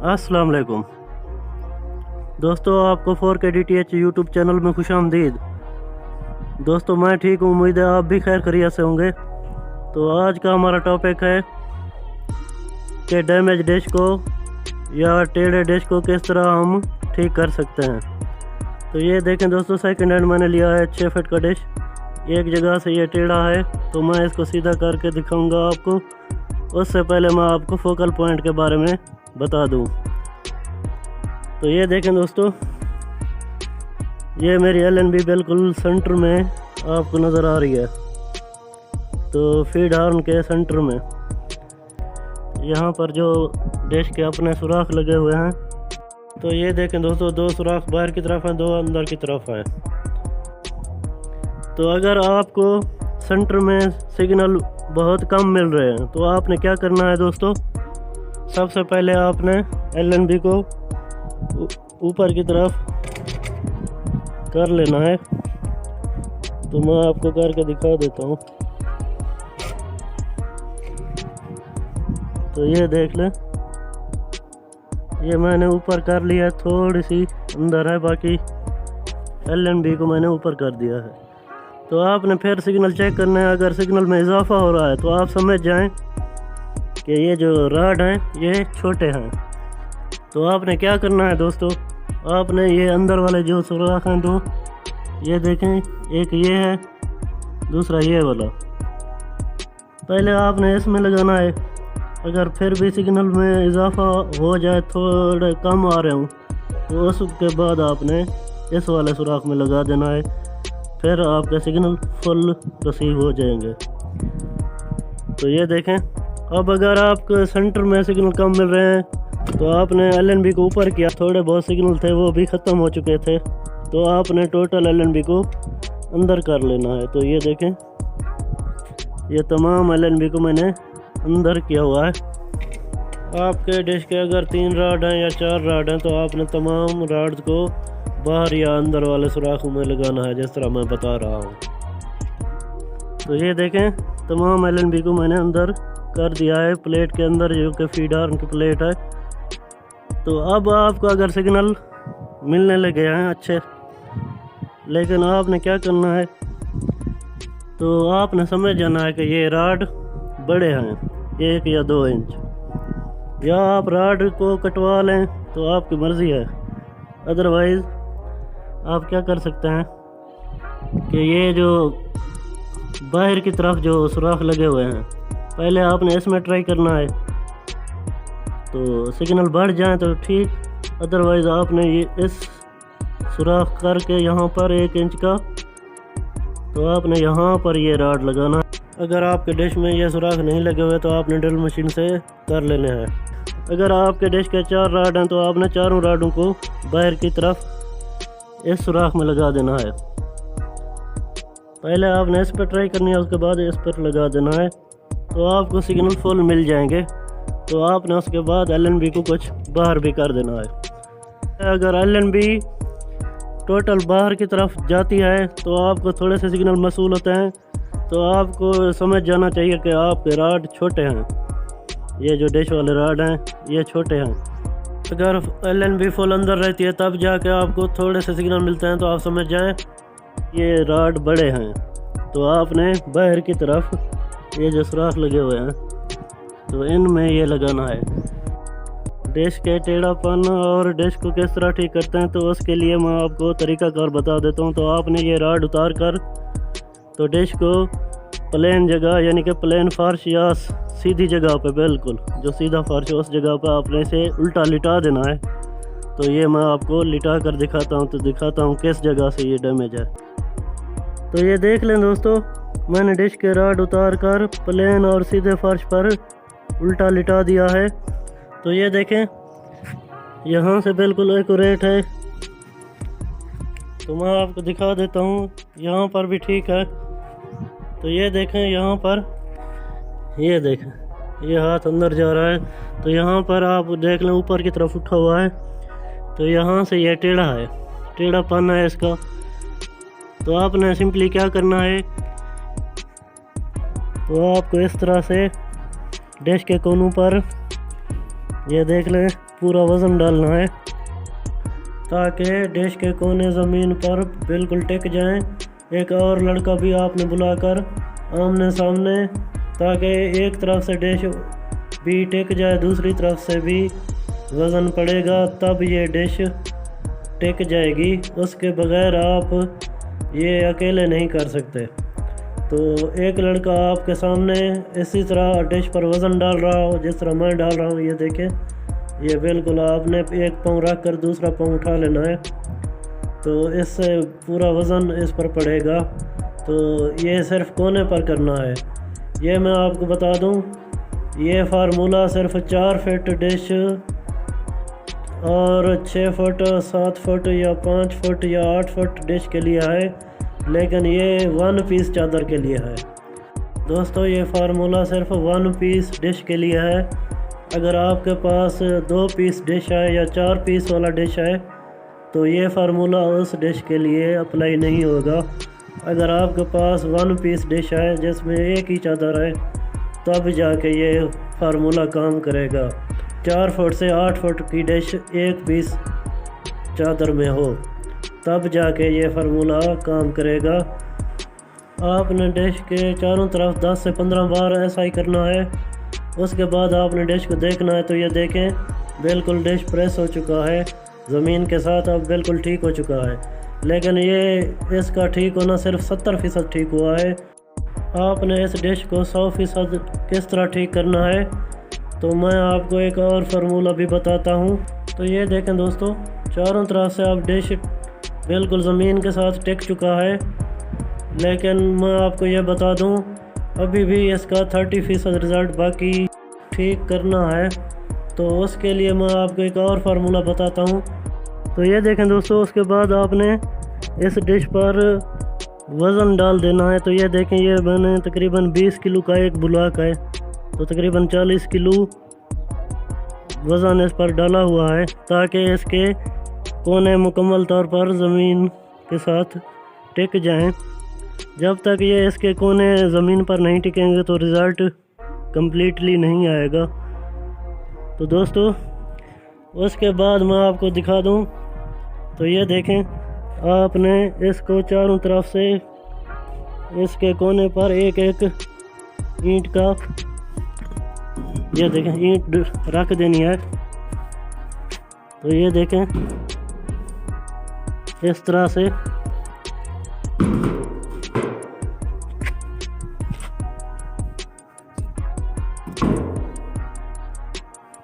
अस्सलाम वालेकुम दोस्तों, आपको 4K DTH यूट्यूब चैनल में खुशामदीद। दोस्तों मैं ठीक हूँ, उम्मीद है आप भी खैर खैरियत से होंगे। तो आज का हमारा टॉपिक है कि डैमेज डिश को या टेढ़े डिश को किस तरह हम ठीक कर सकते हैं। तो ये देखें दोस्तों, सेकंड हैंड मैंने लिया है 6 फीट का डिश। एक जगह से ये टेढ़ा है तो मैं इसको सीधा करके दिखाऊंगा आपको। उससे पहले मैं आपको फोकल पॉइंट के बारे में बता दूं। तो ये देखें दोस्तों, ये मेरी LNB बिल्कुल सेंटर में आपको नज़र आ रही है। तो फीड हॉर्न के सेंटर में यहाँ पर जो डिश के अपने सुराख लगे हुए हैं। तो ये देखें दोस्तों, 2 सुराख बाहर की तरफ हैं, 2 अंदर की तरफ हैं। तो अगर आपको सेंटर में सिग्नल बहुत कम मिल रहे हैं तो आपने क्या करना है दोस्तों, सबसे पहले आपने LNB को ऊपर की तरफ कर लेना है। तो मैं आपको करके दिखा देता हूँ। तो ये देख लें, ये मैंने ऊपर कर लिया है, थोड़ी सी अंदर है, बाकी LNB को मैंने ऊपर कर दिया है। तो आपने फिर सिग्नल चेक करना है। अगर सिग्नल में इजाफा हो रहा है तो आप समझ जाएं कि ये जो राड हैं ये छोटे हैं। तो आपने क्या करना है दोस्तों, आपने ये अंदर वाले जो सुराख हैं 2, ये देखें, एक ये है, दूसरा ये वाला। पहले आपने इसमें लगाना है। अगर फिर भी सिग्नल में इजाफा हो जाए, थोड़े कम आ रहे हों, तो उसके बाद आपने इस वाले सुराख में लगा देना है। फिर आपके सिग्नल फुल रिसीव हो जाएंगे। तो ये देखें, अब अगर आपके सेंटर में सिग्नल कम मिल रहे हैं तो आपने LNB को ऊपर किया, थोड़े बहुत सिग्नल थे वो भी ख़त्म हो चुके थे, तो आपने टोटल LNB को अंदर कर लेना है। तो ये देखें, ये तमाम LNB को मैंने अंदर किया हुआ है। आपके डिश के अगर 3 राड हैं या 4 राड हैं तो आपने तमाम राड्स को बाहर या अंदर वाले सुराखों में लगाना है, जिस तरह मैं बता रहा हूँ। तो ये देखें, तमाम LNB को मैंने अंदर कर दिया है प्लेट के अंदर, जो कि फीड हॉर्न की प्लेट है। तो अब आपको अगर सिग्नल मिलने लगे हैं अच्छे, लेकिन आपने क्या करना है, तो आपने समझ जाना है कि ये राड बड़े हैं, 1 या 2 इंच, या आप राड को कटवा लें तो आपकी मर्ज़ी है। अदरवाइज़ आप क्या कर सकते हैं कि ये जो बाहर की तरफ जो सुराख लगे हुए हैं, पहले आपने इसमें ट्राई करना है। तो सिग्नल बढ़ जाए तो ठीक, अदरवाइज़ आपने ये इस सुराख करके यहाँ पर 1 इंच का, तो आपने यहाँ पर ये राड लगाना। अगर आपके डिश में ये सुराख नहीं लगे हुए तो आपने ड्रिल मशीन से कर लेने हैं। अगर आपके डिश के 4 राड हैं तो आपने चारों राडों को बाहर की तरफ इस सुराख में लगा देना है। पहले आपने इस पर ट्राई करनी है, उसके बाद इस पर लगा देना है, तो आपको सिग्नल फुल मिल जाएंगे। तो आपने उसके बाद LNB को कुछ बाहर भी कर देना है। अगर LNB टोटल बाहर की तरफ जाती है तो आपको थोड़े से सिग्नल मसूल होते हैं, तो आपको समझ जाना चाहिए कि आपके राड छोटे हैं। ये जो डिश वाले राड हैं ये छोटे हैं। अगर LNB फुल अंदर रहती है तब जाके आपको थोड़े से सिग्नल मिलते हैं, तो आप समझ जाएं ये राड बड़े हैं। तो आपने बाहर की तरफ ये जो सुराख लगे हुए हैं तो इनमें ये लगाना है। डिश के टेढ़ापन और डिश को किस तरह ठीक करते हैं, तो उसके लिए मैं आपको तरीकाकार बता देता हूँ। तो आपने ये राड उतार कर तो डिश को प्लेन जगह, यानी कि प्लेन फर्श या सीधी जगह पे, बिल्कुल जो सीधा फर्श है उस जगह पे आपने इसे उल्टा लिटा देना है। तो ये मैं आपको लिटा कर दिखाता हूँ, तो दिखाता हूँ किस जगह से ये डैमेज है। तो ये देख लें दोस्तों, मैंने डिश के राड उतार कर प्लेन और सीधे फर्श पर उल्टा लिटा दिया है। तो ये देखें, यहाँ से बिल्कुल एक्यूरेट है। तो मैं आपको दिखा देता हूँ, यहाँ पर भी ठीक है। तो ये देखें, यहाँ पर ये देखें, ये हाथ अंदर जा रहा है, तो यहाँ पर आप देख लें ऊपर की तरफ उठा हुआ है, तो यहाँ से ये टेढ़ा है, टेढ़ापन है इसका। तो आपने सिंपली क्या करना है, तो आपको इस तरह से डिश के कोनों पर ये देख लें पूरा वज़न डालना है ताकि डिश के कोने ज़मीन पर बिल्कुल टिक जाएं। एक और लड़का भी आपने बुलाकर आमने सामने, ताकि एक तरफ से डिश भी टिक जाए, दूसरी तरफ से भी वज़न पड़ेगा, तब ये डिश टिक जाएगी। उसके बगैर आप ये अकेले नहीं कर सकते। तो एक लड़का आपके सामने इसी तरह डिश पर वज़न डाल रहा हो जिस तरह मैं डाल रहा हूँ। ये देखें, ये बिल्कुल आपने एक पाँव रख कर दूसरा पाँव उठा लेना है, तो इससे पूरा वज़न इस पर पड़ेगा। तो ये सिर्फ कोने पर करना है। ये मैं आपको बता दूं, ये फार्मूला सिर्फ 4 फुट डिश और 6 फुट, 7 फुट या 5 फुट या 8 फुट डिश के लिए है, लेकिन ये 1 पीस चादर के लिए है। दोस्तों, ये फार्मूला सिर्फ 1 पीस डिश के लिए है। अगर आपके पास 2 पीस डिश है या 4 पीस वाला डिश है तो ये फार्मूला उस डिश के लिए अप्लाई नहीं होगा। अगर आपके पास 1 पीस डिश है जिसमें एक ही चादर है, तब जाके ये फार्मूला काम करेगा। 4 फुट से 8 फुट की डिश 1 पीस चादर में हो, तब जाके ये फार्मूला काम करेगा। आपने डिश के चारों तरफ 10 से 15 बार ऐसा ही करना है। उसके बाद आपने डिश को देखना है। तो ये देखें, बिल्कुल डिश प्रेस हो चुका है ज़मीन के साथ, अब बिल्कुल ठीक हो चुका है। लेकिन ये इसका ठीक होना सिर्फ 70% ठीक हुआ है। आपने इस डिश को 100% किस तरह ठीक करना है, तो मैं आपको एक और फार्मूला भी बताता हूँ। तो ये देखें दोस्तों, चारों तरफ से अब डिश बिल्कुल ज़मीन के साथ टिक चुका है। लेकिन मैं आपको ये बता दूँ, अभी भी इसका 30% रिज़ल्ट बाकी ठीक करना है। तो उसके लिए मैं आपको एक और फार्मूला बताता हूँ। तो ये देखें दोस्तों, उसके बाद आपने इस डिश पर वज़न डाल देना है। तो ये देखें, ये मैंने तकरीबन 20 किलो का एक ब्लॉक है, तो तकरीबन 40 किलो वज़न इस पर डाला हुआ है, ताकि इसके कोने मुकम्मल तौर पर ज़मीन के साथ टिक जाएं। जब तक ये इसके कोने ज़मीन पर नहीं टिकेंगे तो रिज़ल्ट कम्प्लीटली नहीं आएगा। तो दोस्तों, उसके बाद मैं आपको दिखा दूं, तो ये देखें, आपने इसको चारों तरफ से इसके कोने पर एक एक ईंट का, ये देखें, ईंट रख देनी है। तो ये देखें, इस तरह से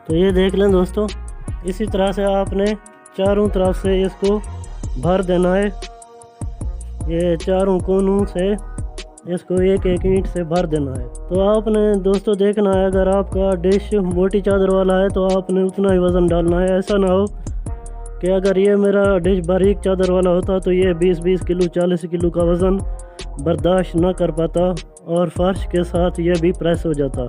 तो ये देख लें दोस्तों, इसी तरह से आपने चारों तरफ से इसको भर देना है। ये चारों कोनों से इसको एक एक ईंट से भर देना है। तो आपने दोस्तों देखना है, अगर आपका डिश मोटी चादर वाला है तो आपने उतना ही वज़न डालना है। ऐसा ना हो कि अगर ये मेरा डिश बारीक चादर वाला होता तो ये 20-20 किलो 40 किलो का वज़न बर्दाश्त ना कर पाता और फर्श के साथ ये भी प्रेस हो जाता।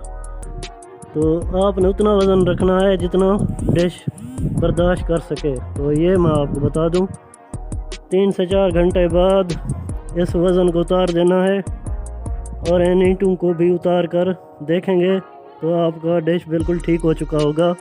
तो आपने उतना वज़न रखना है जितना डिश बर्दाश्त कर सके। तो ये मैं आपको बता दूं, 3 से 4 घंटे बाद इस वज़न को उतार देना है और इन ईंटों को भी उतार कर देखेंगे तो आपका डिश बिल्कुल ठीक हो चुका होगा।